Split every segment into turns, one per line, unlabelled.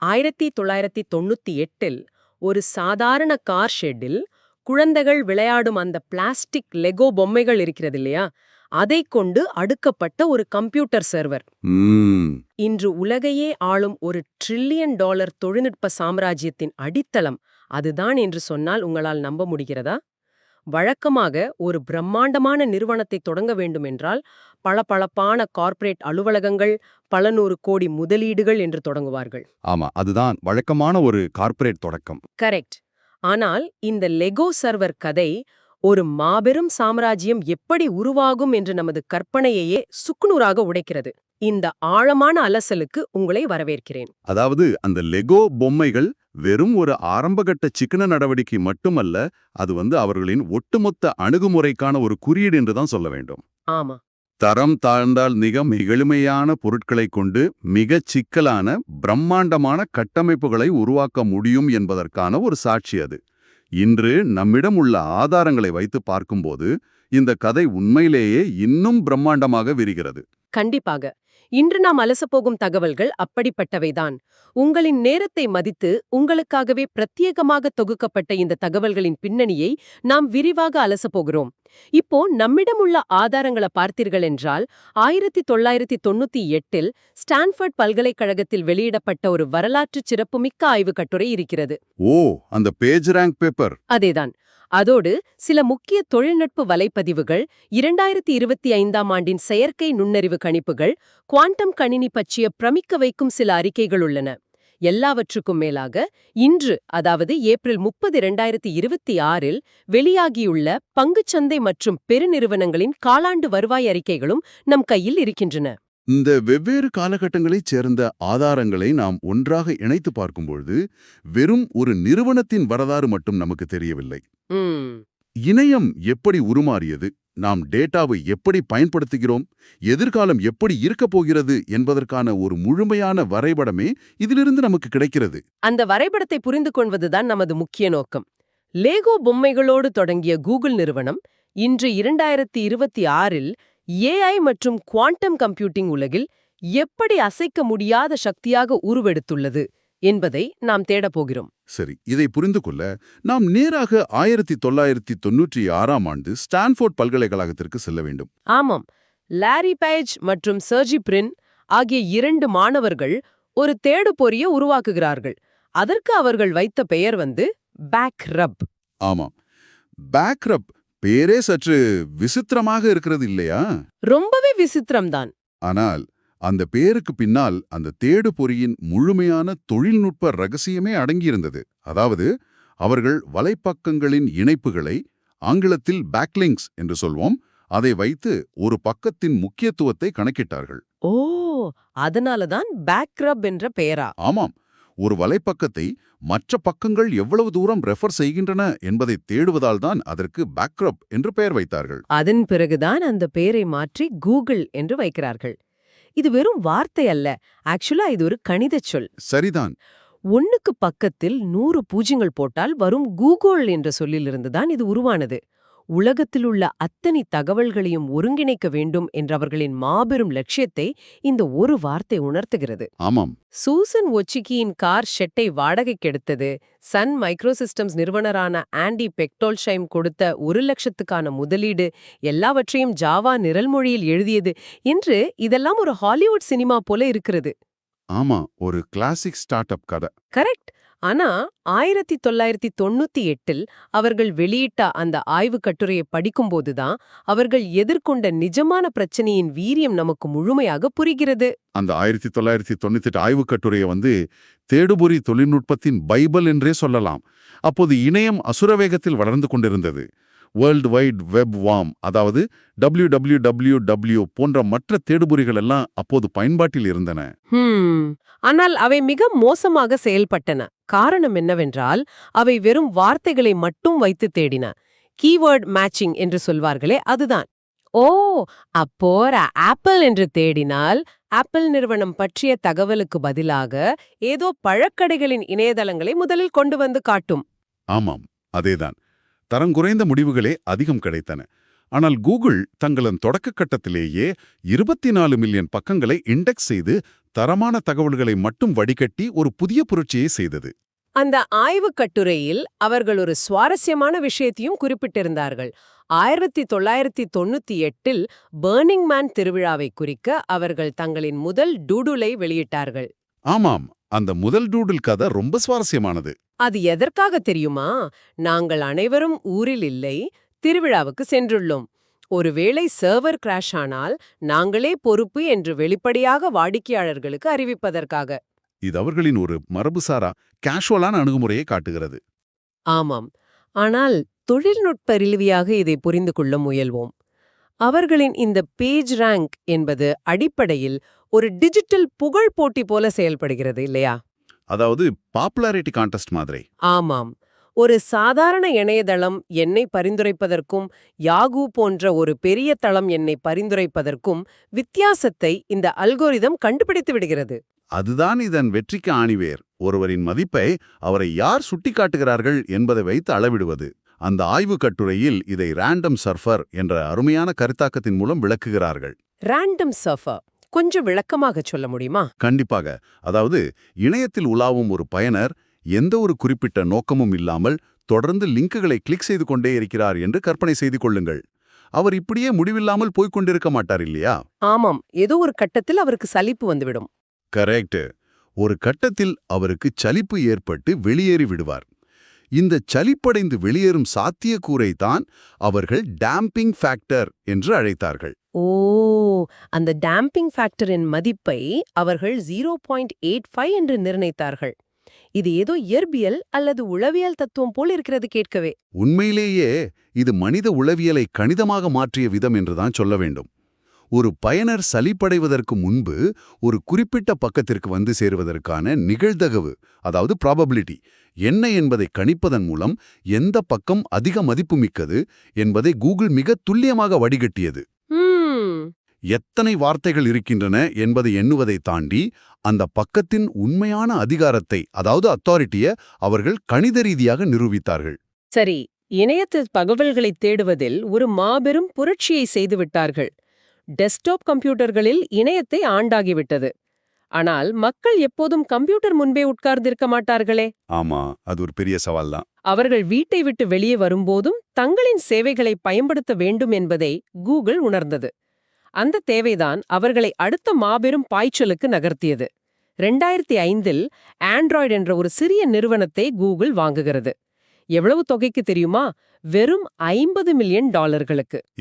1998இல் ஒரு சாதாரண car shuttle குழந்தைகள் விளையாடும் அந்த பிளாஸ்டிக் லெகோ பொம்மைகள் இருக்கிறது இல்லையா, அதைக் கொண்டு அடுக்கப்பட்ட ஒரு கம்ப்யூட்டர் சர்வர். இன்று உலகையே ஆளும் ஒரு $1 டிரில்லியன் தொழில்நுட்ப சாம்ராஜ்யத்தின் அடித்தளம் அதுதான் என்று சொன்னால் உங்களால் நம்ப முடிகிறதா? வழக்கமாக ஒரு பிரம்மாண்டமான நிறுவனத்தை தொடங்க வேண்டுமென்றால் பளபளப்பான கார்ப்பரேட் அலுவலகங்கள், பல நூறு கோடி முதலீடுகள் என்று தொடங்குவார்கள்.
ஆமா, அதுதான் வழக்கமான ஒரு கார்ப்பரேட் தொடக்கம்.
கரெக்ட். ஆனால் இந்த லெகோ சர்வர் கதை ஒரு மாபெரும் சாம்ராஜ்யம் எப்படி உருவாகும் என்று நமது கற்பனையையே சுக்குநூறாக உடைக்கிறது. இந்த ஆழமான அலசலுக்கு உங்களை வரவேற்கிறேன்.
அதாவது அந்த லெகோ பொம்மைகள் வெறும் ஒரு ஆரம்பகட்ட சிக்கன நடவடிக்கை மட்டுமல்ல, அது அவர்களின் ஒட்டுமொத்த அணுகுமுறைக்கான ஒரு குறியீடு என்றுதான் சொல்ல வேண்டும்.
ஆமா.
தரம் தாழ்ந்தால் மிக எளிமையான பொருட்களைக் கொண்டு மிகச் சிக்கலான பிரம்மாண்டமான கட்டமைப்புகளை உருவாக்க முடியும் என்பதற்கான ஒரு சாட்சி அது. இன்று நம்மிடம் உள்ள ஆதாரங்களை வைத்து பார்க்கும்போது இந்த கதை உண்மையிலேயே இன்னும் பிரம்மாண்டமாக விரிகிறது.
கண்டிப்பாக. இன்று நாம் அலசப்போகும் தகவல்கள் அப்படிப்பட்டவைதான். உங்களின் நேரத்தை மதித்து உங்களுக்காகவே பிரத்யேகமாக தொகுக்கப்பட்ட இந்த தகவல்களின் பின்னணியை நாம் விரிவாக அலசப்போகிறோம். இப்போ நம்மிடம் உள்ள ஆதாரங்களை பார்த்தீர்கள் என்றால் 1998இல் ஸ்டான்ஃபர்ட் பல்கலைக்கழகத்தில் வெளியிடப்பட்ட ஒரு வரலாற்று சிறப்புமிக்க ஆய்வு கட்டுரை இருக்கிறது.
ஓ, அந்த பேஜ் ரேங்க் பேப்பர்.
அதேதான். அதோடு சில முக்கிய தொழில்நுட்ப வலைப்பதிவுகள், 2025ஆம் ஆண்டின் செயற்கை நுண்ணறிவு கணிப்புகள், குவாண்டம் கணினி பற்றிய பிரமிக்க வைக்கும் சில அறிக்கைகள் உள்ளன. எல்லாவற்றுக்கும் மேலாக இன்று, அதாவது ஏப்ரல் 30, 2026இல் வெளியாகியுள்ள பங்குச்சந்தை மற்றும் பெருநிறுவனங்களின் காலாண்டு வருவாய் அறிக்கைகளும் நம் கையில் இருக்கின்றன.
இந்த வெவ்வேறு காலகட்டங்களைச் சேர்ந்த ஆதாரங்களை நாம் ஒன்றாக இணைத்து பார்க்கும்பொழுது வெறும் ஒரு நிறுவனத்தின் வரலாறு மட்டும் நமக்கு தெரியவில்லை. இணையம் எப்படி உருமாறியது, நாம் டேட்டாவை எப்படி பயன்படுத்துகிறோம், எதிர்காலம் எப்படி இருக்கப் போகிறது என்பதற்கான ஒரு முழுமையான வரைபடமே இதிலிருந்து நமக்கு கிடைக்கிறது.
அந்த வரைபடத்தை புரிந்து கொள்வதுதான் நமது முக்கிய நோக்கம். லேகோ பொம்மைகளோடு தொடங்கிய கூகுள் நிறுவனம் இன்று 2026இல் AI மற்றும் குவாண்டம் கம்ப்யூட்டிங் உலகில் எப்படி அசைக்க முடியாத சக்தியாக உருவெடுத்துள்ளது என்பதை நாம் தேடப்போகிறோம்.
சரி, இதை புரிந்து கொள்ள நாம் நேராக 1996ஆம் ஆண்டு ஸ்டான்ஃபோர்ட் பல்கலைக்கழகத்திற்கு செல்ல வேண்டும்.
ஆமாம். லாரி பேஜ் மற்றும் சர்ஜி பிரின் ஆகிய 2 மாணவர்கள் ஒரு தேடுபொறியை உருவாக்குகிறார்கள். அதற்கு அவர்கள் வைத்த பெயர் பேக்ரப்.
ஆமாம், பேக்ரப் பேரே சற்று விசித்திரமாக இருக்கிறது இல்லையா?
ரொம்பவே விசித்திரம்தான்.
ஆனால் அந்த பேருக்கு பின்னால் அந்த தேடுபொறியின் முழுமையான தொழில்நுட்ப ரகசியமே அடங்கியிருந்தது. அதாவது அவர்கள் வலைப்பக்கங்களின் இணைப்புகளை, ஆங்கிலத்தில் பேக்லிங்க்ஸ் என்று சொல்வோம், அதை வைத்து ஒரு பக்கத்தின் முக்கியத்துவத்தை கணக்கிட்டார்கள்.
ஓ, அதனாலதான் பேக்ரப் என்ற பெயரா?
ஆமாம், ஒரு வலைப்பக்கத்தை மற்ற பக்கங்கள் எவ்வளவு தூரம் ரெஃபர் செய்கின்றன என்பதை தேடுவதால் தான் அதற்கு பேக்ரப் என்று பெயர் வைத்தார்கள்.
அதன் பிறகுதான் அந்த பெயரை மாற்றி கூகுள் என்று வைக்கிறார்கள். இது வெறும் வார்த்தை அல்ல, ஆக்சுவலா இது ஒரு கணித சொல்.
சரிதான்.
1க்கு பக்கத்தில் 100 பூஜ்யங்கள் போட்டால் வரும் கூகுள் என்ற சொல்லிலிருந்துதான் இது உருவானது. உலகத்தில் உள்ள அத்தனை தகவல்களையும் ஒருங்கிணைக்க வேண்டும் என்ற அவர்களின் மாபெரும் லட்சியத்தை இந்த ஒரு வார்த்தை உணர்த்துகிறது.
ஆமாம்.
சூசன் ஒச்சிக்கியின் கார் ஷெட்டை வாடகைக்கு எடுத்தது, சன் மைக்ரோசிஸ்டம்ஸ் நிறுவனரான ஆண்டி பெக்டோல்ஷைம் கொடுத்த 1 லட்சத்துக்கான முதலீடு, எல்லாவற்றையும் ஜாவா நிரல்மொழியில் எழுதியது என்று இதெல்லாம் ஒரு ஹாலிவுட் சினிமா போல இருக்கிறது.
ஆமா, ஒரு கிளாசிக் ஸ்டார்ட் அப் கதை.
கரெக்ட். ஆனா 1998இல் அவர்கள் வெளியிட்ட அந்த ஆய்வு கட்டுரையை படிக்கும்போதுதான் அவர்கள் எதிர்கொண்ட நிஜமான பிரச்சனையின் வீரியம் நமக்கு முழுமையாக புரிகிறது.
அந்த 1998 ஆய்வு கட்டுரையை தேடுபொறி தொழில்நுட்பத்தின் பைபிள் என்றே சொல்லலாம். அப்போது இணையம் அசுரவேகத்தில் வளர்ந்து கொண்டிருந்தது. வேர்ல்டு வைட் வெப் வார்ம், அதாவது www போன்ற மற்ற தேடுபொறிகள் எல்லாம் அப்போது பயன்பாட்டில் இருந்தன.
ஆனால் அவை மிக மோசமாக செயல்பட்டன. காரணம் என்னவென்றால் அவை வெறும் வார்த்தைகளை மட்டும் வைத்து தேடின. கீவேர்ட் மேட்சிங் என்று சொல்வார்களே, அதுதான். ஓ, அப்போ ஆப்பிள் என்று தேடினால் ஆப்பிள் நிறுவனம் பற்றிய தகவலுக்கு பதிலாக ஏதோ பழக்கடைகளின் இணையதளங்களை முதலில் கொண்டு காட்டும்.
ஆமாம், அதேதான். தரங்குறைந்த முடிவுகளே அதிகம் கிடைத்தன. ஆனால் கூகுள் தங்களது தொடக்க கட்டத்திலேயே 24 மில்லியன் பக்கங்களை இண்டெக்ஸ் செய்து தரமான தகவல்களை மட்டும் வடிகட்டி ஒரு புதிய புரட்சியை செய்தது.
அந்த ஆய்வுக் கட்டுரையில் அவர்கள் ஒரு சுவாரஸ்யமான விஷயத்தையும் குறிப்பிட்டிருந்தார்கள். 1998இல் பர்னிங் மேன் திருவிழாவை குறிக்க அவர்கள் தங்களின் முதல் டூடுலை வெளியிட்டார்கள்.
ஆமாம், அந்த முதல் டூடில் கதை ரொம்ப சுவாரஸ்யமானது.
அது எதற்காக தெரியுமா? நாங்கள் அனைவரும் ஊரில் இல்லை, திருவிழாவுக்கு சென்றுள்ளோம். ஒருவேளை சர்வர் கிராஷ் ஆனால் நாங்களே பொறுப்பு என்று வெளிப்படையாக வாடிக்கையாளர்களுக்கு அறிவிப்பதற்காக.
இது அவர்களின் ஒரு மரபுசாரா கேஷுவலான அணுகுமுறையை காட்டுகிறது.
ஆமாம், ஆனால் தொழில்நுட்ப ரீதியாக இதை புரிந்து கொள்ள முயல்வோம். அவர்களின் இந்த பேஜ் ரேங்க் என்பது அடிப்படையில் ஒரு டிஜிட்டல் புகழ் போட்டி போல செயல்படுகிறது இல்லையா?
அதாவது பாப்புலாரிட்டி கான்டெஸ்ட் மாதிரி.
ஆமாம். ஒரு சாதாரண இணையதளம் என்னை பரிந்துரைப்பதற்கும் யாகூ போன்ற ஒரு பெரிய தளம் என்னை பரிந்துரைப்பதற்கும் வித்தியாசத்தை இந்த அல்கோரிதம் கண்டுபிடித்து விடுகிறது.
அதுதான் இதன் வெற்றிக்கு ஆணிவேர். ஒருவரின் மதிப்பை அவரை யார் சுட்டிக்காட்டுகிறார்கள் என்பதை வைத்து அளவிடுவது. அந்த ஆய்வுக் கட்டுரையில் இதை ரேண்டம் சர்ஃபர் என்ற அருமையான கருத்தாக்கத்தின் மூலம் விளக்குகிறார்கள்.
ரேண்டம் சர்ஃபர் கொஞ்சம் விளக்கமாக சொல்ல முடியுமா?
கண்டிப்பாக. அதாவது இணையத்தில் உலாவும் ஒரு பயனர் எந்த ஒரு குறிப்பிட்ட நோக்கமும் இல்லாமல் தொடர்ந்து லிங்குகளை கிளிக் செய்து கொண்டே இருக்கிறார் என்று கற்பனை செய்து கொள்ளுங்கள். அவர் இப்படியே முடிவில்லாமல் போய்க் கொண்டிருக்க மாட்டார் இல்லையா?
ஆமாம், ஏதோ ஒரு கட்டத்தில் அவருக்கு சலிப்பு வந்துவிடும்.
கரெக்ட். ஒரு கட்டத்தில் அவருக்கு சலிப்பு ஏற்பட்டு வெளியேறி விடுவார். இந்த சலிப்படைந்து வெளியேறும் சாத்தியக்கூறை தான் அவர்கள் டேம்பிங் ஃபேக்டர் என்று அழைத்தார்கள்.
ஓ, அந்த டேம்பிங் ஃபேக்டரின் மதிப்பை அவர்கள் 0.85 என்று நிர்ணயித்தார்கள். இது ஏதோ இயற்பியல் அல்லது உளவியல் தத்துவம் போல் இருக்கிறது கேட்கவே.
உண்மையிலேயே இது மனித உளவியலை கணிதமாக மாற்றிய விதம் என்றுதான் சொல்ல வேண்டும். ஒரு பயனர் சலிப்படைவதற்கு முன்பு ஒரு குறிப்பிட்ட பக்கத்திற்கு வந்து சேருவதற்கான நிகழ்தகவு, அதாவது ப்ராபபிலிட்டி என்ன என்பதை கணிப்பதன் மூலம் எந்த பக்கம் அதிக மதிப்புமிக்கது என்பதை கூகுள் மிக துல்லியமாக வடிகட்டியது. எத்தனை வார்த்தைகள் இருக்கின்றன என்பதை எண்ணுவதை தாண்டி அந்த பக்கத்தின் உண்மையான அதிகாரத்தை, அதாவது அத்தாரிட்டியை அவர்கள் கணித ரீதியாக நிரூபித்தார்கள்.
சரி, இணையத்தில் தகவல்களை தேடுவதில் ஒரு மாபெரும் புரட்சியை செய்துவிட்டார்கள். டெஸ்க்டாப் கம்ப்யூட்டர்களில் இணையத்தை ஆண்டாகிவிட்டது. ஆனால் மக்கள் எப்போதும் கம்ப்யூட்டர் முன்பே உட்கார்ந்திருக்க மாட்டார்களே.
ஆமா, அது ஒரு பெரிய சவால் தான்.
அவர்கள் வீட்டை விட்டு வெளியே வரும்போதும் தங்களின் சேவைகளை பயன்படுத்த வேண்டும் என்பதை கூகுள் உணர்ந்தது. அந்த தேவைதான் அவர்களை அடுத்த மாபெரும் பாய்ச்சலுக்கு நகர்த்தியது. 2005இல் ஆண்ட்ராய்டு என்ற ஒரு சிறிய நிறுவனத்தை கூகுள் வாங்குகிறது. எவ்வளவு தொகைக்கு தெரியுமா? வெறும் $50 மில்லியன்.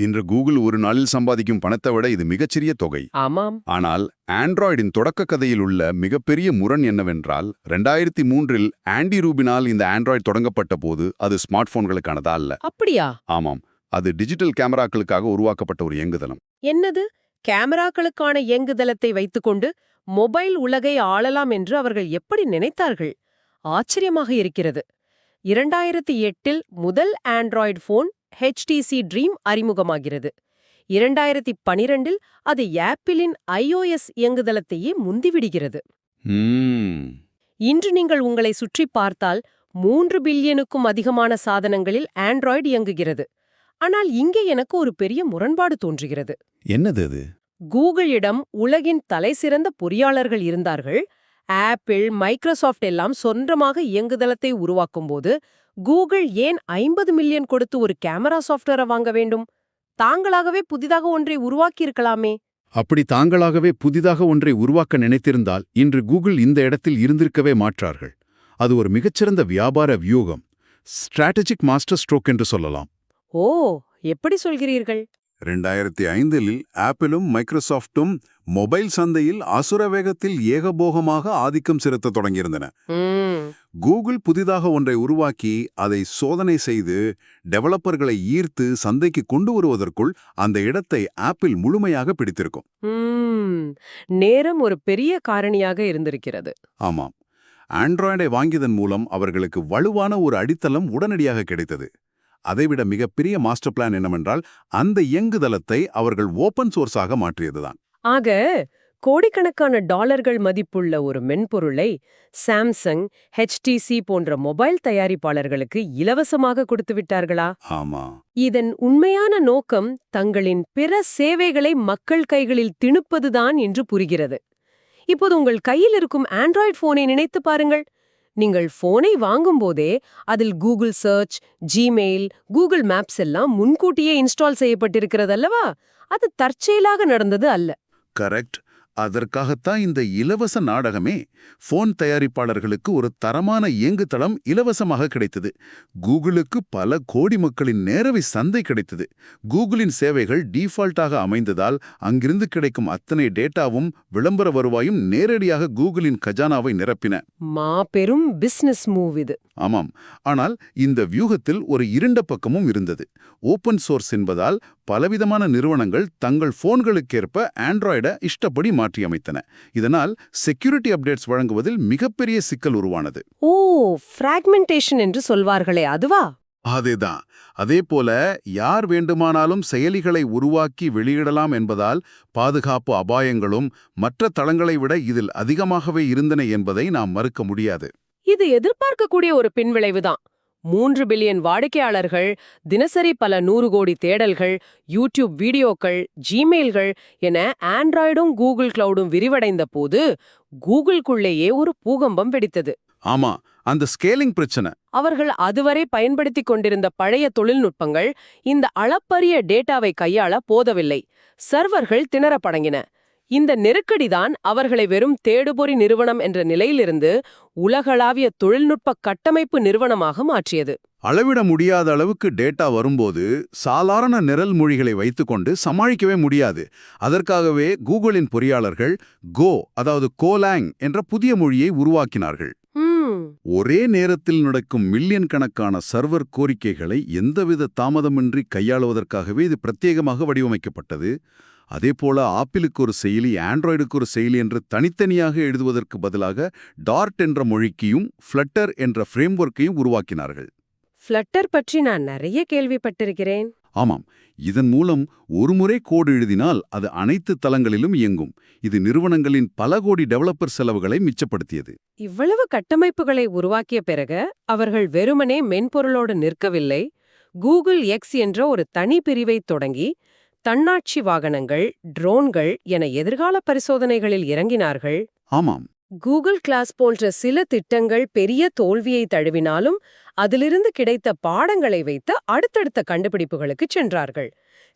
இன்று கூகுள் ஒரு நாளில் சம்பாதிக்கும் பணத்தை விட இது மிகச்சிறிய தொகை.
ஆமாம்.
ஆனால் ஆண்ட்ராய்டின் தொடக்க கதையில் உள்ள மிகப்பெரிய முரண் என்னவென்றால் 2003இல் ஆண்டி ரூபினால் இந்த ஆண்ட்ராய்டு தொடங்கப்பட்ட போது அது ஸ்மார்ட் போன்களுக்கானதா அல்ல.
அப்படியா?
ஆமாம், அது டிஜிட்டல் கேமராக்களுக்காக உருவாக்கப்பட்ட ஒரு இயங்குதளம்.
என்னது? கேமராக்களுக்கான இயங்குதளத்தை வைத்துக்கொண்டு மொபைல் உலகை ஆளலாம் என்று அவர்கள் எப்படி நினைத்தார்கள்? ஆச்சரியமாக இருக்கிறது. 2008இல் முதல் ஆண்ட்ராய்டு போன் HTC ட்ரீம் அறிமுகமாகிறது. 2012இல் அது ஆப்பிளின் iOS இயங்குதளத்தையே முந்திவிடுகிறது. இன்று நீங்கள் உங்களை சுற்றி பார்த்தால் 3 பில்லியனுக்கும் அதிகமான சாதனங்களில் ஆண்ட்ராய்டு இயங்குகிறது. ஆனால் இங்கே எனக்கு ஒரு பெரிய முரண்பாடு தோன்றுகிறது.
என்னது அது?
கூகுளிடம் உலகின் தலைசிறந்த பொறியாளர்கள் இருந்தார்கள். ஆப்பிள், மைக்ரோசாஃப்ட் எல்லாம் சொந்தமாக இயங்குதளத்தை உருவாக்கும்போது கூகுள் ஏன் 50 மில்லியன் கொடுத்து ஒரு கேமரா சாஃப்ட்வேரை வாங்க வேண்டும்? தாங்களாகவே புதிதாக ஒன்றை உருவாக்கியிருக்கலாமே.
அப்படி தாங்களாகவே புதிதாக ஒன்றை உருவாக்க நினைத்திருந்தால் இன்று கூகுள் இந்த இடத்தில் இருந்திருக்கவே மாட்டார்கள். அது ஒரு மிகச்சிறந்த வியாபார வியூகம், ஸ்ட்ராட்டஜிக் மாஸ்டர் ஸ்ட்ரோக் என்று சொல்லலாம்.
ஓ, எப்படி சொல்கிறீர்கள்?
2005இல் ஆப்பிளும் மைக்ரோசாஃப்டும் மொபைல் சந்தையில் அசுர வேகத்தில் ஏகபோகமாக ஆதிக்கம் செலுத்த தொடங்கியிருந்தன. கூகுள் புதிதாக ஒன்றை உருவாக்கி அதை சோதனை செய்து டெவலப்பர்களை ஈர்த்து சந்தைக்கு கொண்டு வருவதற்குள் அந்த இடத்தை ஆப்பிள் முழுமையாக பிடித்திருக்கும்.
நேரம் ஒரு பெரிய காரணியாக இருந்திருக்கிறது.
ஆமாம், ஆண்ட்ராய்டை வாங்கியதன் மூலம் அவர்களுக்கு வலுவான ஒரு அடித்தளம் உடனடியாக கிடைத்தது. அதைவிட மிகப்பெரிய மாஸ்டர் பிளான் என்னவென்றால் அந்த இயங்குதளத்தை அவர்கள் ஓபன் சோர்ஸாக மாற்றியதுதான்.
ஆக கோடிக்கணக்கான டாலர்கள் மதிப்புள்ள ஒரு மென்பொருளை சாம்சங், HTC போன்ற மொபைல் தயாரிப்பாளர்களுக்கு இலவசமாக கொடுத்து விட்டார்களா?
ஆமா.
இதன் உண்மையான நோக்கம் தங்களின் பிற சேவைகளை மக்கள் கைகளில் திணிப்பதுதான் என்று புரிகிறது. இப்போது உங்கள் கையில் இருக்கும் ஆண்ட்ராய்டு போனை நினைத்து பாருங்கள். நீங்கள் போனை வாங்கும்போதே அதில் Google search, Gmail, Google Maps எல்லாம் முன்கூட்டியே இன்ஸ்டால் செய்யப்பட்டிருக்கிறது அல்லவா? அது தற்செயலாக நடந்தது அல்ல.
கரெக்ட். அதற்காகத்தான் இந்த இலவச நாடகமே. போன் தயாரிப்பாளர்களுக்கு ஒரு தரமான இயங்குதளம் இலவசமாக கிடைத்தது. கூகுளுக்கு பல கோடி மக்களின் நேரவை சந்தை கிடைத்தது. கூகுளின் சேவைகள் டிஃபால்ட்டாக அமைந்ததால் அங்கிருந்து கிடைக்கும் அத்தனை டேட்டாவும் விளம்பர வருவாயும் நேரடியாக கூகுளின் கஜானாவை நிரப்பின.
மாபெரும் பிசினஸ் மூவ் இது.
ஆமாம். ஆனால் இந்த வியூகத்தில் ஒரு இருண்ட பக்கமும் இருந்தது. ஓப்பன் சோர்ஸ் என்பதால் பலவிதமான நிறுவனங்கள் தங்கள் போன்களுக்கேற்ப ஆண்ட்ராய்டை இஷ்டப்படி மாற்றியமைத்தன. இதனால் செக்யூரிட்டி அப்டேட்ஸ் வழங்குவதில் மிகப்பெரிய சிக்கல் உருவானது.
ஓ, ஃப்ராக்மெண்டேஷன் என்று சொல்வார்களே அதுவா?
அதேதான். அதேபோல யார் வேண்டுமானாலும் செயலிகளை உருவாக்கி வெளியிடலாம் என்பதால் பாதுகாப்பு அபாயங்களும் மற்ற தளங்களை விட இதில் அதிகமாகவே இருந்தன என்பதை நாம் மறுக்க முடியாது.
இது எதிர்பார்க்கக்கூடிய ஒரு பின்விளைவுதான். 3 பில்லியன் வாடிக்கையாளர்கள், தினசரி பல 100 கோடி தேடல்கள், யூடியூப் வீடியோக்கள், ஜிமெயில்கள் என ஆண்ட்ராய்டும் கூகுள் கிளவுடும் விரிவடைந்த போது கூகுளுக்குள்ளேயே ஒரு பூகம்பம் வெடித்தது.
ஆமா, அந்த ஸ்கேலிங் பிரச்சனை.
அவர்கள் அதுவரை பயன்படுத்திக் கொண்டிருந்த பழைய தொழில்நுட்பங்கள் இந்த அளப்பரிய டேட்டாவை கையாள போதவில்லை. சர்வர்கள் திணறப் தொடங்கின. இந்த நெருக்கடிதான் அவர்களை வெறும் தேடுபொறி நிறுவனம் என்ற நிலையிலிருந்து உலகளாவிய தொழில்நுட்ப கட்டமைப்பு நிறுவனமாக மாற்றியது.
அளவிட முடியாத அளவுக்கு டேட்டா வரும்போது சாதாரண நிரல் மொழிகளை வைத்துக்கொண்டு சமாளிக்கவே முடியாது. அதற்காகவே கூகுளின் பொறியாளர்கள் கோ, அதாவது கோலாங் என்ற புதிய மொழியை உருவாக்கினார்கள். ஒரே நேரத்தில் நடக்கும் மில்லியன் கணக்கான சர்வர் கோரிக்கைகளை எந்தவித தாமதமின்றி கையாளுவதற்காகவே இது பிரத்யேகமாக வடிவமைக்கப்பட்டது. அதேபோல ஆப்பிளுக்கு ஒரு செயலி, ஆண்ட்ராய்டுக்கு ஒரு செயலி என்று தனித்தனியாக எழுதுவதற்கு பதிலாக டார்ட் என்ற மொழிக்கையும் ஃப்ளட்டர் என்ற ஃப்ரேம்வொர்க்கையும் உருவாக்கினார்கள்.
ஃப்ளட்டர் பற்றி நான் நிறைய கேள்விப்பட்டிருக்கிறேன்.
ஆமாம். இதன் மூலம் ஒருமுறை கோடு எழுதினால் அது அனைத்து தளங்களிலும் இயங்கும். இது நிறுவனங்களின் பல கோடி டெவலப்பர் செலவுகளை மிச்சப்படுத்தியது.
இவ்வளவு கட்டமைப்புகளை உருவாக்கிய பிறகு அவர்கள் வெறுமனே மென்பொருளோடு நிற்கவில்லை. கூகுள் எக்ஸ் என்ற ஒரு தனி பிரிவை தொடங்கி தன்னாட்சி வாகனங்கள், ட்ரோன்கள் என எதிர்கால பரிசோதனைகளில் இறங்கினார்கள்.
ஆமாம்.
கூகுள் கிளாஸ் போன்ற சில திட்டங்கள் பெரிய தோல்வியை தழுவினாலும் அதிலிருந்து கிடைத்த பாடங்களை வைத்து அடுத்தடுத்த கண்டுபிடிப்புகளுக்கு சென்றார்கள்.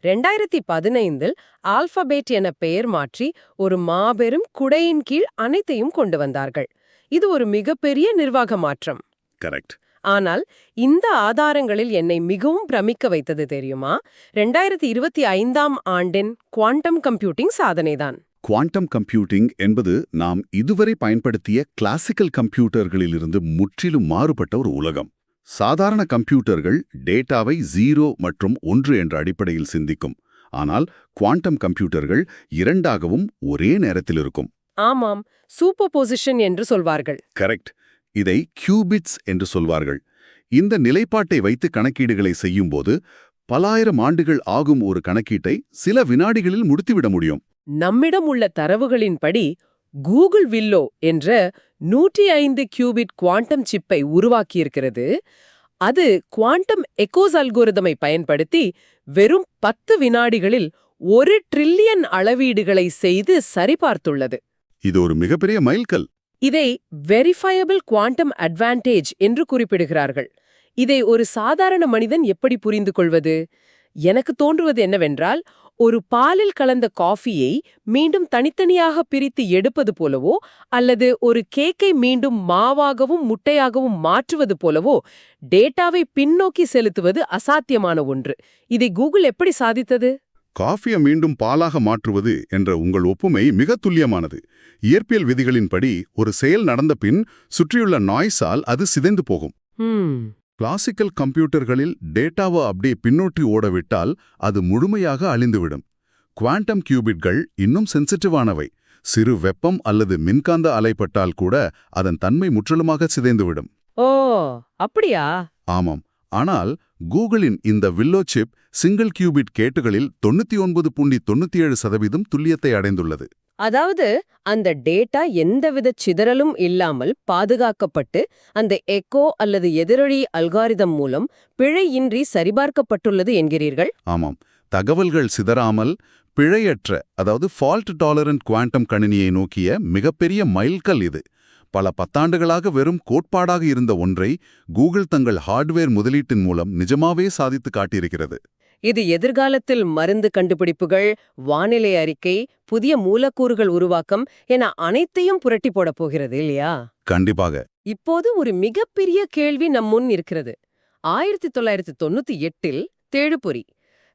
2015 ஆல்பபெட் என பெயர் மாற்றி ஒரு மாபெரும் குடையின் கீழ் அனைத்தையும் கொண்டு வந்தார்கள். இது ஒரு மிகப்பெரிய நிர்வாக மாற்றம்.
கரெக்ட்.
ஆனால் இந்த ஆதாரங்களில் என்னை மிகவும் பிரமிக்க வைத்தது தெரியுமா? 2025ஆம் ஆண்டின் குவாண்டம் கம்ப்யூட்டிங் சாதனைதான்.
குவாண்டம் கம்ப்யூட்டிங் என்பது நாம் இதுவரை பயன்படுத்திய கிளாசிக்கல் கம்ப்யூட்டர்களிலிருந்து முற்றிலும் மாறுபட்ட ஒரு உலகம். சாதாரண கம்ப்யூட்டர்கள் டேட்டாவை 0 மற்றும் 1 என்ற அடிப்படையில் சிந்திக்கும். ஆனால் குவாண்டம் கம்ப்யூட்டர்கள் இரண்டாகவும் ஒரே நேரத்தில் இருக்கும்.
ஆமாம், சூப்பர் பொசிஷன் என்று சொல்வார்கள்.
கரெக்ட். இதை கியூபிட்ஸ் என்று சொல்வார்கள். இந்த நிலைப்பாட்டை வைத்து கணக்கீடுகளை செய்யும்போது பலாயிரம் ஆண்டுகள் ஆகும் ஒரு கணக்கீட்டை சில வினாடிகளில் முடித்துவிட முடியும்.
நம்மிடம் உள்ள தரவுகளின்படி கூகுள் வில்லோ என்ற 105 கியூபிட் குவாண்டம் சிப்பை உருவாக்கியிருக்கிறது. அது குவாண்டம் எக்கோஸ் அல்கோரிதமை பயன்படுத்தி வெறும் 10 வினாடிகளில் 1 ட்ரில்லியன் அளவீடுகளை செய்து சரிபார்த்துள்ளது.
இது ஒரு மிகப்பெரிய மைல்கல்.
இதை வெரிஃபயபிள் குவாண்டம் அட்வான்டேஜ் என்று குறிப்பிடுகிறார்கள். இதை ஒரு சாதாரண மனிதன் எப்படி புரிந்து கொள்வது? எனக்கு தோன்றுவது என்னவென்றால், ஒரு பாலில் கலந்த காஃபியை மீண்டும் தனித்தனியாக பிரித்து எடுப்பது போலவோ அல்லது ஒரு கேக்கை மீண்டும் மாவாகவும் முட்டையாகவும் மாற்றுவது போலவோ டேட்டாவை பின்னோக்கி செலுத்துவது அசாத்தியமான ஒன்று. இதை கூகுள் எப்படி சாதித்தது?
காஃபியை மீண்டும் பாலாக மாற்றுவது என்ற உங்கள் ஒப்புமை மிக துல்லியமானது. இயற்பியல் விதிகளின்படி ஒரு செயல் நடந்த பின் சுற்றியுள்ள நாய்ஸால் அது சிதைந்து போகும். கிளாசிக்கல் கம்ப்யூட்டர்களில் டேட்டாவை அப்படியே பின்னோட்டி ஓடவிட்டால் அது முழுமையாக அழிந்துவிடும். குவாண்டம் கியூபிட்கள் இன்னும் சென்சிட்டிவானவை. சிறு வெப்பம் அல்லது மின்காந்த அலைப்பட்டால் கூட அதன் தன்மை முற்றிலுமாக சிதைந்துவிடும்.
ஓ, அப்படியா?
ஆமாம். ஆனால் கூகுளின் இந்த வில்லோ சிப் சிங்கிள் கியூபிட் கேட்டுகளில் 99.97% துல்லியத்தை அடைந்துள்ளது.
அதாவது அந்த டேட்டா எந்தவித சிதறலும் இல்லாமல் பாதுகாக்கப்பட்டு அந்த எக்கோ அல்லது எதிரொலி அல்காரிதம் மூலம் பிழையின்றி சரிபார்க்கப்பட்டுள்ளது என்கிறீர்கள்?
ஆமாம். தகவல்கள் சிதறாமல் பிழையற்ற அதாவது ஃபால்ட் டாலரண்ட் குவாண்டம் கணினியை நோக்கிய மிகப்பெரிய மைல்கல் இது. பல பத்தாண்டுகளாக வெறும் கோட்பாடாக இருந்த ஒன்றை கூகுள் தங்கள் ஹார்ட்வேர் முதலீட்டின் மூலம் நிஜமாவே சாதித்து காட்டியிருக்கிறது.
இது எதிர்காலத்தில் மருந்து கண்டுபிடிப்புகள், வானிலை அறிக்கை, புதிய மூலக்கூறுகள் உருவாக்கம் என அனைத்தையும் புரட்டி போடப் போகிறது இல்லையா?
கண்டிப்பாக.
இப்போது ஒரு மிகப்பெரிய கேள்வி நம் முன் இருக்கிறது. 1998இல் தேடுபொறி,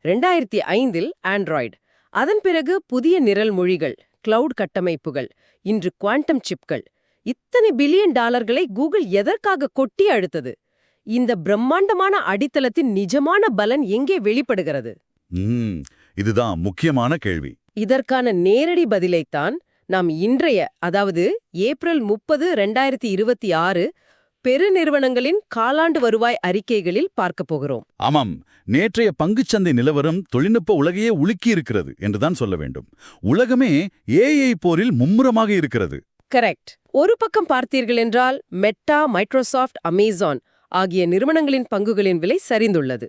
2005இல் ஆண்ட்ராய்டு, அதன் பிறகு புதிய நிரல் மொழிகள், கிளவுட் கட்டமைப்புகள், இன்று குவாண்டம் சிப்கள். இத்தனை பில்லியன் டாலர்களை கூகுள் எதற்காக கொட்டி அழுத்தது? இந்த பிரம்மாண்டமான அடித்தளத்தின் நிஜமான பலன் எங்கே வெளிப்படுகிறது?
இதுதான் முக்கியமான கேள்வி.
இதற்கான நேரடி பதிலைத்தான் நாம் இன்றைய, அதாவது ஏப்ரல் 30, 2026 பெருநிறுவனங்களின் காலாண்டு வருவாய் அறிக்கைகளில் பார்க்கப் போகிறோம்.
ஆமாம், நேற்றைய பங்குச்சந்தை நிலவரம் தொழில்நுட்ப உலகையே உலுக்கியிருக்கிறது என்றுதான் சொல்ல வேண்டும். உலகமே ஏஐ போரில் மும்முரமாக இருக்கிறது.
கரெக்ட். ஒரு பக்கம் பார்த்தீர்கள் என்றால் மெட்டா, மைக்ரோசாஃப்ட், அமேசான் ஆகிய நிறுவனங்களின் பங்குகளின் விலை சரிந்துள்ளது.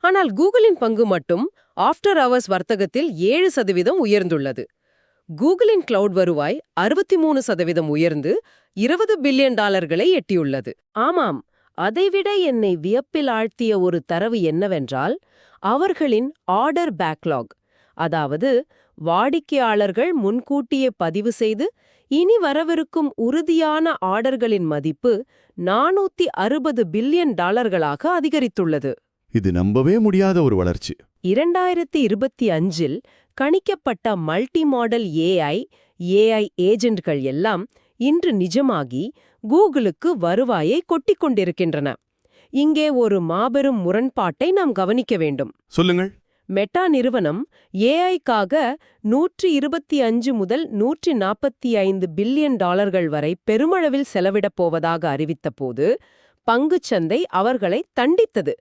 ஆனால் கூகுளின் பங்கு மட்டும் ஆஃப்டர் அவர்ஸ் வர்த்தகத்தில் 7% உயர்ந்துள்ளது. கூகுளின் கிளவுட் வருவாய் 63% உயர்ந்து $20 பில்லியன் எட்டியுள்ளது. ஆமாம், அதைவிட என்னை வியப்பில் ஆழ்த்திய ஒரு தரவு என்னவென்றால் அவர்களின் ஆர்டர் பேக்லாக், அதாவது வாடிக்கையாளர்கள் முன்கூட்டியே பதிவு செய்து இனி வரவிருக்கும் உறுதியான ஆர்டர்களின் மதிப்பு $460 பில்லியன் அதிகரித்துள்ளது.
இது நம்பவே முடியாத ஒரு வளர்ச்சி.
2025இல் கணிக்கப்பட்ட மல்டி மாடல் ஏஐ ஏஜென்ட்கள் எல்லாம் இன்று நிஜமாகி கூகுளுக்கு வருவாயை கொட்டிக் கொண்டிருக்கின்றன. இங்கே ஒரு மாபெரும் முரண்பாட்டை நாம் கவனிக்க வேண்டும்.
சொல்லுங்கள்.
மெட்டா நிறுவனம் ஏஐக்காக $125 முதல் $145 பில்லியன் வரை பெருமளவில் செலவிடப் போவதாக அறிவித்தபோது பங்குச்சந்தை அவர்களை தண்டித்தது.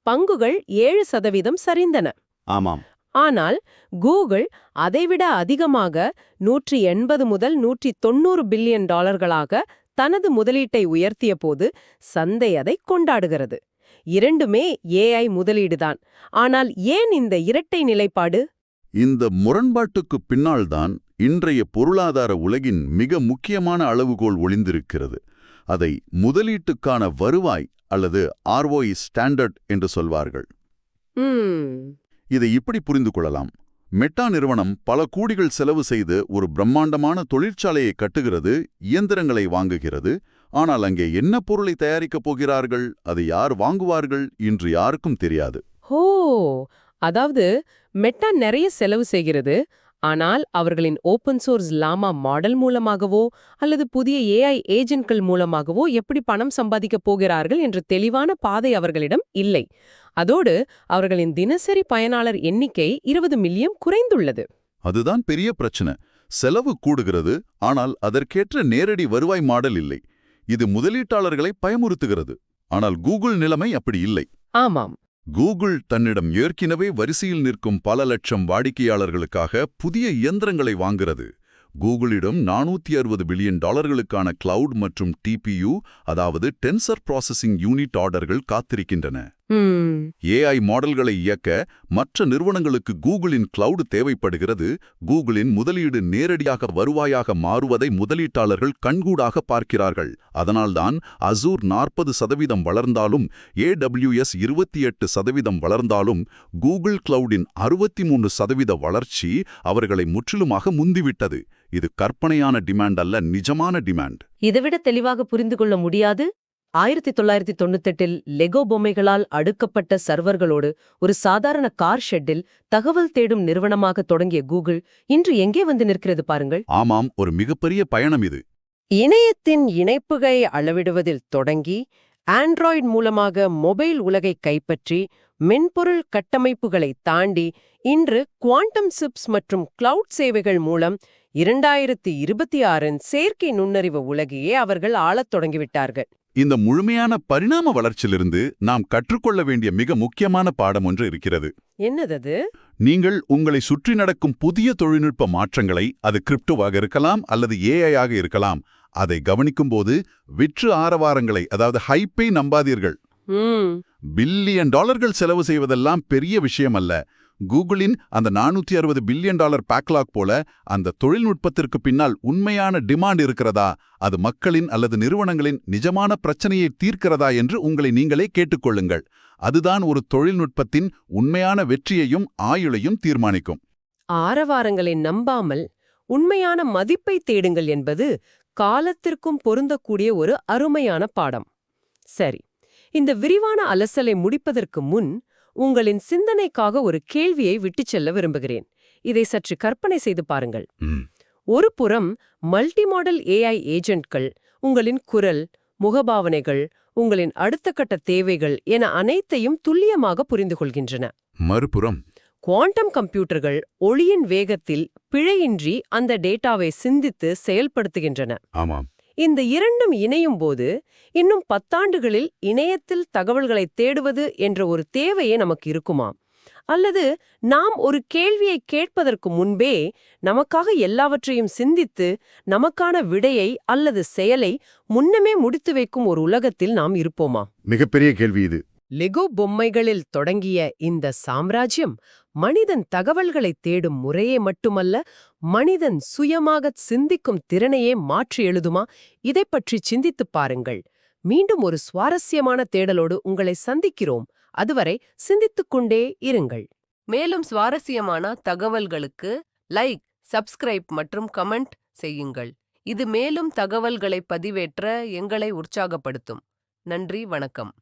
பங்குகள் 7% சரிந்தன.
ஆமாம்.
ஆனால் கூகுள் அதைவிட அதிகமாக 180 முதல் $190 பில்லியன் தனது முதலீட்டை உயர்த்திய போது சந்தை அதை கொண்டாடுகிறது. இரண்டுமே ஏஐ முதலீடுதான். ஆனால் ஏன் இந்த இரட்டை நிலைப்பாடு?
இந்த முரண்பாட்டுக்கு பின்னால்தான் இன்றைய பொருளாதார உலகின் மிக முக்கியமான அளவுகோல் ஒளிந்திருக்கிறது. அதை முதலீட்டுக்கான வருவாய் அல்லது ROI ஸ்டாண்டர்ட் என்று சொல்வார்கள். இதை இப்படி புரிந்து கொள்ளலாம். மெட்டா நிறுவனம் பல கோடிகள் செலவு செய்து ஒரு பிரம்மாண்டமான தொழிற்சாலையை கட்டுகிறது, இயந்திரங்களை வாங்குகிறது. ஆனால் அங்கே என்ன பொருளை தயாரிக்கப் போகிறார்கள், அதை யார் வாங்குவார்கள் என்று யாருக்கும் தெரியாது.
அதாவது மெட்டா நிறைய செலவு செய்கிறது, ஆனால் அவர்களின் ஓப்பன் சோர்ஸ் லாமா மாடல் மூலமாகவோ அல்லது புதிய ஏஐ ஏஜென்ட்கள் மூலமாகவோ எப்படி பணம் சம்பாதிக்கப் போகிறார்கள் என்ற தெளிவான பாதை அவர்களிடம் இல்லை. அதோடு அவர்களின் தினசரி பயனாளர் எண்ணிக்கை 20 மில்லியன் குறைந்துள்ளது.
அதுதான் பெரிய பிரச்சனை. செலவு கூடுகிறது, ஆனால் அதற்கேற்ற நேரடி வருவாய் மாடல் இல்லை. இது முதலீட்டாளர்களை பயமுறுத்துகிறது. ஆனால் கூகுள் நிலைமை அப்படி இல்லை.
ஆமாம்.
கூகுள் தன்னிடம் ஏற்கனவே வரிசையில் நிற்கும் பல லட்சம் வாடிக்கையாளர்களுக்காக புதிய இயந்திரங்களை வாங்குகிறது. கூகுளிடம் $460 பில்லியன் கிளவுட் மற்றும் டிபியு, அதாவது டென்சர் ப்ராசஸிங் யூனிட் ஆர்டர்கள் காத்திருக்கின்றன. ஏஐ மாடல்களை இயக்க மற்ற நிறுவனங்களுக்கு கூகுளின் கிளவுட் தேவைப்படுகிறது. கூகுளின் முதலீடு நேரடியாக வருவாயாக மாறுவதை முதலீட்டாளர்கள் கண்கூடாக பார்க்கிறார்கள். அதனால்தான் அசூர் 40% வளர்ந்தாலும், AWS 28% வளர்ந்தாலும் கூகுள் கிளவுடின் 63% வளர்ச்சி அவர்களை முற்றிலுமாக முந்திவிட்டது. இது கற்பனையான டிமாண்ட் அல்ல, நிஜமான டிமாண்ட்.
இதைவிட தெளிவாக புரிந்து கொள்ள முடியாது. 1998இல் லெகோ பொம்மைகளால் அடுக்கப்பட்ட சர்வர்களோடு ஒரு சாதாரண கார் ஷெட்டில் தகவல் தேடும் நிறுவனமாக தொடங்கிய கூகுள் இன்று எங்கே வந்து நிற்கிறது பாருங்கள்.
ஆமாம், ஒரு மிகப்பெரிய பயணம் இது.
இணையத்தின் இணைப்புகை அளவிடுவதில் தொடங்கி ஆண்ட்ராய்டு மூலமாக மொபைல் உலகை கைப்பற்றி மென்பொருள் கட்டமைப்புகளை தாண்டி இன்று குவாண்டம் சிப்ஸ் மற்றும் கிளவுட் சேவைகள் மூலம் 2026இன் செயற்கை நுண்ணறிவு உலகையே அவர்கள் ஆளத் தொடங்கிவிட்டார்கள்.
இந்த முழுமையான பரிணாம வளர்ச்சியிலிருந்து நாம் கற்றுக்கொள்ள வேண்டிய மிக முக்கியமான பாடம் ஒன்று இருக்கிறது.
என்னது?
நீங்கள் உங்களை சுற்றி நடக்கும் புதிய தொழில்நுட்ப மாற்றங்களை, அது கிரிப்டோவாக இருக்கலாம் அல்லது ஏஐயாக இருக்கலாம், அதை கவனிக்கும்போது விற்று ஆரவாரங்களை, அதாவது ஹைப்பை நம்பாதீர்கள். $1 பில்லியன் செலவு செய்வதெல்லாம் பெரிய விஷயம் அல்ல. கூகுளின் அந்த 460 பில்லியன் டாலர் பேக்லாக் போல அந்த தொழில்நுட்பத்திற்கு பின்னால் உண்மையான டிமாண்ட் இருக்கிறதா, அது மக்களின் அல்லது நிறுவனங்களின் நிஜமான பிரச்சனையை தீர்க்கிறதா என்று உங்களை நீங்களே கேட்டுக்கொள்ளுங்கள். அதுதான் ஒரு தொழில்நுட்பத்தின் உண்மையான வெற்றியையும் ஆயுளையும் தீர்மானிக்கும்.
ஆரவாரங்களை நம்பாமல் உண்மையான மதிப்பை தேடுங்கள் என்பது காலத்திற்கும் பொருந்தக்கூடிய ஒரு அருமையான பாடம். சரி, இந்த விரிவான அலசலை முடிப்பதற்கு முன் உங்களின் சிந்தனைக்காக ஒரு கேள்வியை விட்டுச் செல்ல விரும்புகிறேன். இதை சற்று கற்பனை செய்து பாருங்கள். ஒரு புறம் மல்டிமாடல் ஏஐ ஏஜென்ட்கள் உங்களின் குரல், முகபாவனைகள், உங்களின் அடுத்த கட்ட தேவைகள் என அனைத்தையும் துல்லியமாக புரிந்து கொள்கின்றன.
மறுபுறம்
குவாண்டம் கம்ப்யூட்டர்கள் ஒளியின் வேகத்தில் பிழையின்றி அந்த டேட்டாவை சிந்தித்து செயல்படுத்துகின்றன.
ஆமாம்.
இந்த இரண்டும் இணையும் போது இன்னும் 10 ஆண்டுகளில் இணையத்தில் தகவல்களை தேடுவது என்ற ஒரு தேவையே நமக்கு இருக்குமா? அல்லது நாம் ஒரு கேள்வியை கேட்பதற்கு முன்பே நமக்காக எல்லாவற்றையும் சிந்தித்து நமக்கான விடையை அல்லது செயலை முன்னமே முடித்து வைக்கும் ஒரு உலகத்தில் நாம் இருப்போமா?
மிகப்பெரிய கேள்வி இது.
லெகோ பொம்மைகளில் தொடங்கிய இந்த சாம்ராஜ்யம் மனிதன் தகவல்களை தேடும் முறையே மட்டுமல்ல, மனிதன் சுயமாகச் சிந்திக்கும் திறனையே மாற்றி எழுதுமா? இதைப் பற்றி சிந்தித்துப் பாருங்கள். மீண்டும் ஒரு சுவாரஸ்யமான தேடலோடு உங்களை சந்திக்கிறோம். அதுவரை சிந்தித்துக் கொண்டே இருங்கள். மேலும் சுவாரஸ்யமான தகவல்களுக்கு லைக், சப்ஸ்கிரைப் மற்றும் கமெண்ட் செய்யுங்கள். இது மேலும் தகவல்களை பதிவேற்ற எங்களை உற்சாகப்படுத்தும். நன்றி, வணக்கம்.